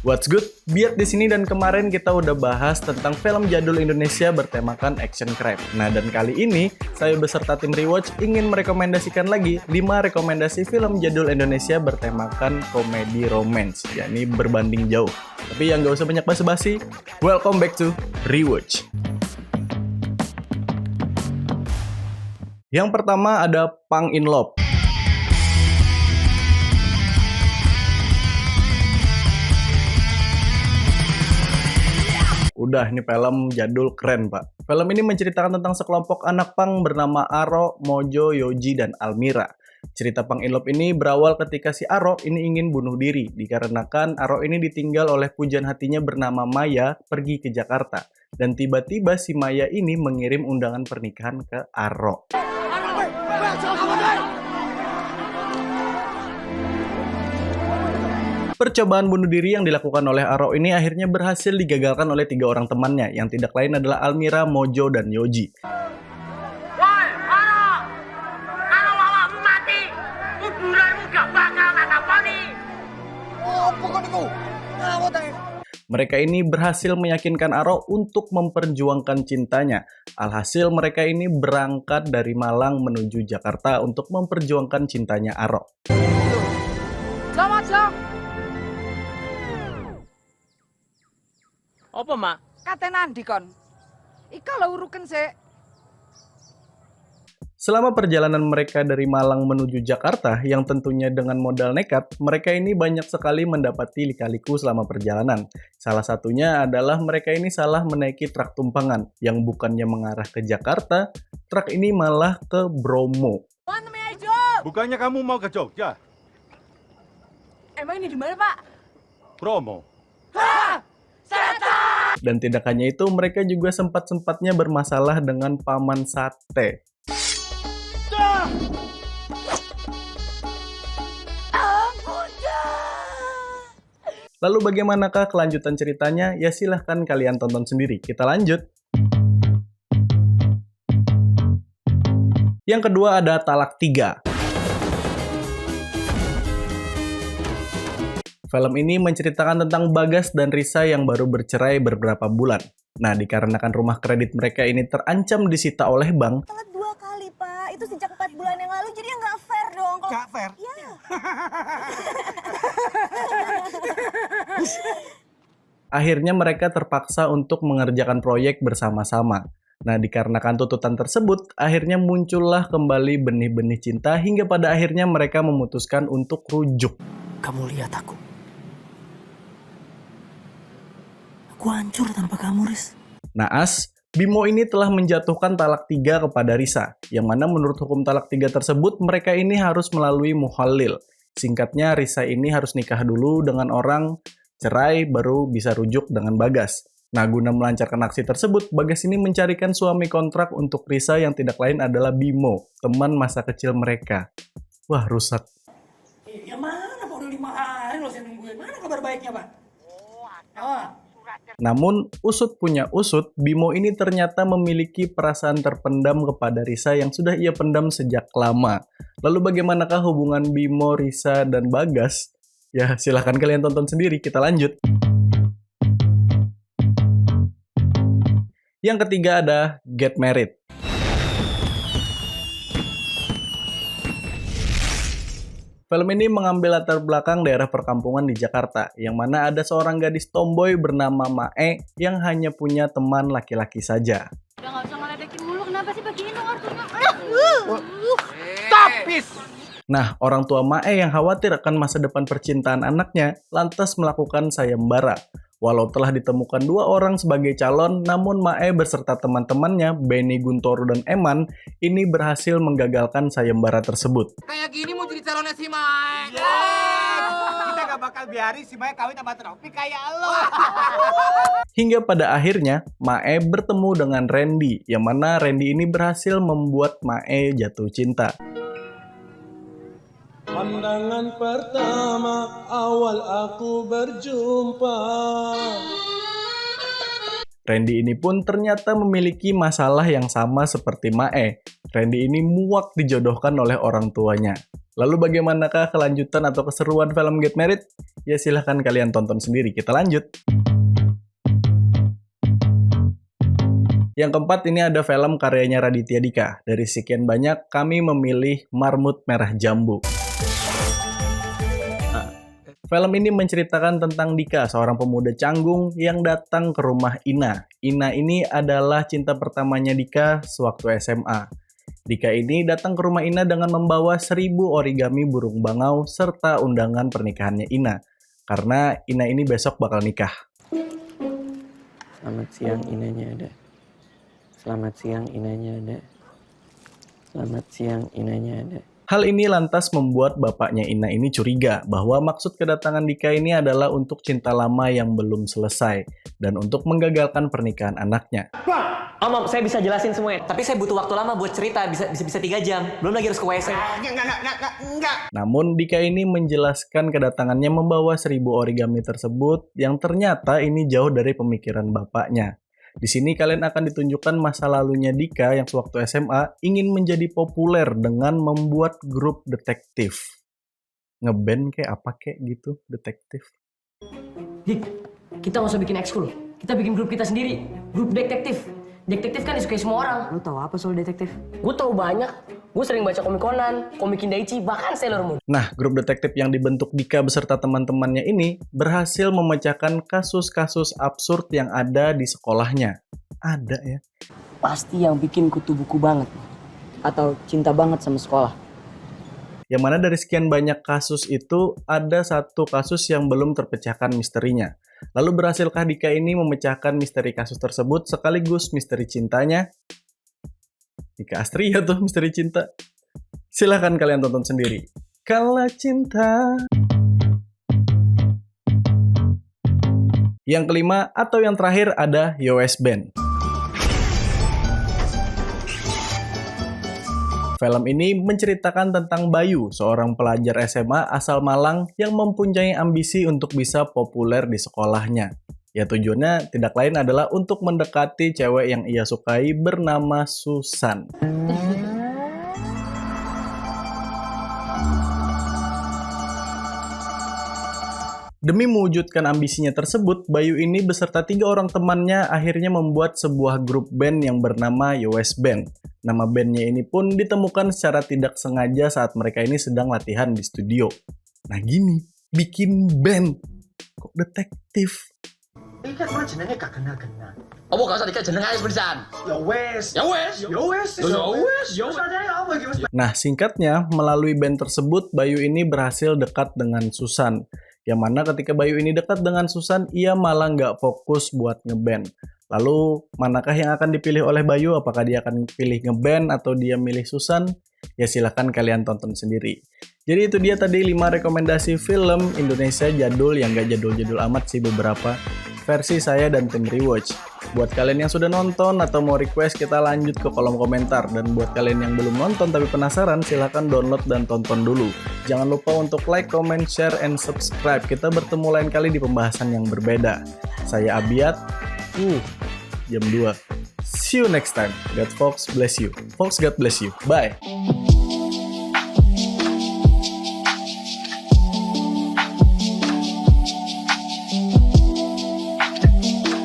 What's good? Biar di sini dan kemarin kita udah bahas tentang film jadul Indonesia bertemakan action crime. Nah, dan kali ini saya beserta tim Rewatch ingin merekomendasikan lagi 5 rekomendasi film jadul Indonesia bertemakan komedi romance, yakni berbanding jauh. Tapi yang gak usah banyak basa-basi, welcome back to Rewatch. Yang pertama ada Pang in Love. Udah, ini film jadul keren, Pak. Film ini menceritakan tentang sekelompok anak pang bernama Aro, Mojo, Yoji, dan Almira. Cerita Pang in Love ini berawal ketika si Aro ini ingin bunuh diri, dikarenakan Aro ini ditinggal oleh pujaan hatinya bernama Maya pergi ke Jakarta. Dan tiba-tiba si Maya ini mengirim undangan pernikahan ke Aro. Percobaan bunuh diri yang dilakukan oleh Aro ini akhirnya berhasil digagalkan oleh 3 orang temannya, yang tidak lain adalah Almira, Mojo, dan Yoji. Woi, Aro! Kalau awakmu mati, kuburanmu gak bakal tak taponi. Oh, pokoknya ngawut aja. Mereka ini berhasil meyakinkan Aro untuk memperjuangkan cintanya. Alhasil mereka ini berangkat dari Malang menuju Jakarta untuk memperjuangkan cintanya Aro. Selamat siang. Apa, Mak? Katenan dikon. Ika lho uruken sik. Selama perjalanan mereka dari Malang menuju Jakarta, yang tentunya dengan modal nekat, mereka ini banyak sekali mendapati lika-liku selama perjalanan. Salah satunya adalah mereka ini salah menaiki truk tumpangan, yang bukannya mengarah ke Jakarta, truk ini malah ke Bromo. Mana Mi Aijo? Bukannya kamu mau ke Jogja? Emang ini di mana, Pak? Promo. Hah! Setan! Dan tidak hanya itu, mereka juga sempat-sempatnya bermasalah dengan paman sate. Lalu bagaimanakah kelanjutan ceritanya? Ya silahkan kalian tonton sendiri. Kita lanjut. Yang kedua ada Talak 3. Film ini menceritakan tentang Bagas dan Risa yang baru bercerai beberapa bulan. Nah, dikarenakan rumah kredit mereka ini terancam disita oleh bank, Telat 2 kali, Pak. Itu sejak 4 bulan yang lalu, jadi ya nggak fair dong. Gak fair. Ya. akhirnya mereka terpaksa untuk mengerjakan proyek bersama-sama. Nah, dikarenakan tuntutan tersebut, akhirnya muncullah kembali benih-benih cinta hingga pada akhirnya mereka memutuskan untuk rujuk. Kamu lihat aku. Aku hancur tanpa kamu, Riz. Naas, Bimo ini telah menjatuhkan talak 3 kepada Risa, yang mana menurut hukum talak 3 tersebut mereka ini harus melalui muhalil. Singkatnya, Risa ini harus nikah dulu dengan orang, cerai baru bisa rujuk dengan Bagas. Nah, guna melancarkan aksi tersebut, Bagas ini mencarikan suami kontrak untuk Risa yang tidak lain adalah Bimo, teman masa kecil mereka. Wah, rusak. Ya mana, Pak? Udah 5 hari loh saya nungguin. Mana kabar baiknya, Pak? Namun, usut punya usut, Bimo ini ternyata memiliki perasaan terpendam kepada Risa yang sudah ia pendam sejak lama. Lalu bagaimanakah hubungan Bimo, Risa, dan Bagas? Ya, silahkan kalian tonton sendiri, kita lanjut. Yang ketiga ada Get Married. Film ini mengambil latar belakang daerah perkampungan di Jakarta, yang mana ada seorang gadis tomboy bernama Mae yang hanya punya teman laki-laki saja. Udah nggak usah ngeledekin mulu, kenapa sih begini dong Arthurnya? Tapis. Nah, orang tua Mae yang khawatir akan masa depan percintaan anaknya, lantas melakukan sayembara. Walau telah ditemukan 2 orang sebagai calon, namun Mae beserta teman-temannya, Benny, Guntoro, dan Eman, ini berhasil menggagalkan sayembara tersebut. Kayak gini mau jadi calonnya si Mai. Kita gak bakal biarin si Maya kawin sama Tropi kayak lo. Hingga pada akhirnya, Mae bertemu dengan Randy, yang mana Randy ini berhasil membuat Mae jatuh cinta. Pandangan pertama awal aku berjumpa. Randy ini pun ternyata memiliki masalah yang sama seperti Mae. Randy ini muak dijodohkan oleh orang tuanya. Lalu bagaimanakah kelanjutan atau keseruan film Get Married? Ya silahkan kalian tonton sendiri, kita lanjut. Yang keempat ini ada film karyanya Raditya Dika. Dari sekian banyak, kami memilih Marmut Merah Jambu. Film ini menceritakan tentang Dika, seorang pemuda canggung yang datang ke rumah Ina. Ina ini adalah cinta pertamanya Dika sewaktu SMA. Dika ini datang ke rumah Ina dengan membawa 1000 origami burung bangau serta undangan pernikahannya Ina. Karena Ina ini besok bakal nikah. Selamat siang, Inanya ada. Selamat siang, Inanya ada. Selamat siang, Inanya ada. Hal ini lantas membuat bapaknya Ina ini curiga bahwa maksud kedatangan Dika ini adalah untuk cinta lama yang belum selesai dan untuk menggagalkan pernikahan anaknya. Om, saya bisa jelasin semuanya. Tapi saya butuh waktu lama buat cerita, bisa 3 jam. Belum lagi harus ke WC. Enggak. Namun Dika ini menjelaskan kedatangannya membawa 1000 origami tersebut yang ternyata ini jauh dari pemikiran bapaknya. Di sini kalian akan ditunjukkan masa lalunya Dika yang sewaktu SMA ingin menjadi populer dengan membuat grup detektif. Ngeband kayak apa kayak gitu, detektif. Dik, kita nggak usah bikin ekskul. Kita bikin grup kita sendiri. Grup detektif. Detektif kan disukai semua orang. Lu tahu apa soal detektif? Gue tahu banyak. Gue sering baca komik Conan, komik Kindaichi, bahkan Sailor Moon. Nah, grup detektif yang dibentuk Dika beserta teman-temannya ini berhasil memecahkan kasus-kasus absurd yang ada di sekolahnya. Ada ya. Pasti yang bikin kutu buku banget. Atau cinta banget sama sekolah. Yang mana dari sekian banyak kasus itu, ada satu kasus yang belum terpecahkan misterinya. Lalu berhasilkah Dika ini memecahkan misteri kasus tersebut sekaligus misteri cintanya? Dika Astria tuh misteri cinta. Silahkan kalian tonton sendiri. Kala Cinta. Yang kelima atau yang terakhir ada US Band. Film ini menceritakan tentang Bayu, seorang pelajar SMA asal Malang yang mempunyai ambisi untuk bisa populer di sekolahnya. Ya tujuannya tidak lain adalah untuk mendekati cewek yang ia sukai bernama Susan. Demi mewujudkan ambisinya tersebut, Bayu ini beserta 3 orang temannya akhirnya membuat sebuah grup band yang bernama US Band. Nama bandnya ini pun ditemukan secara tidak sengaja saat mereka ini sedang latihan di studio. Nah gini, bikin band. Kok detektif? Oh, gak usah dikasih jeneng aja sebelisan. Nah, singkatnya, melalui band tersebut, Bayu ini berhasil dekat dengan Susan. Yang mana ketika Bayu ini dekat dengan Susan, ia malah nggak fokus buat ngeband. Lalu, manakah yang akan dipilih oleh Bayu? Apakah dia akan pilih ngeband atau dia milih Susan? Ya silahkan kalian tonton sendiri. Jadi itu dia tadi 5 rekomendasi film Indonesia jadul yang gak jadul-jadul amat sih beberapa. Versi saya dan tim Rewatch. Buat kalian yang sudah nonton atau mau request, kita lanjut ke kolom komentar. Dan buat kalian yang belum nonton tapi penasaran, silahkan download dan tonton dulu. Jangan lupa untuk like, comment, share, and subscribe. Kita bertemu lain kali di pembahasan yang berbeda. Saya Abiat. Jam 2. See you next time. God Fox bless you. Fox God bless you. Bye.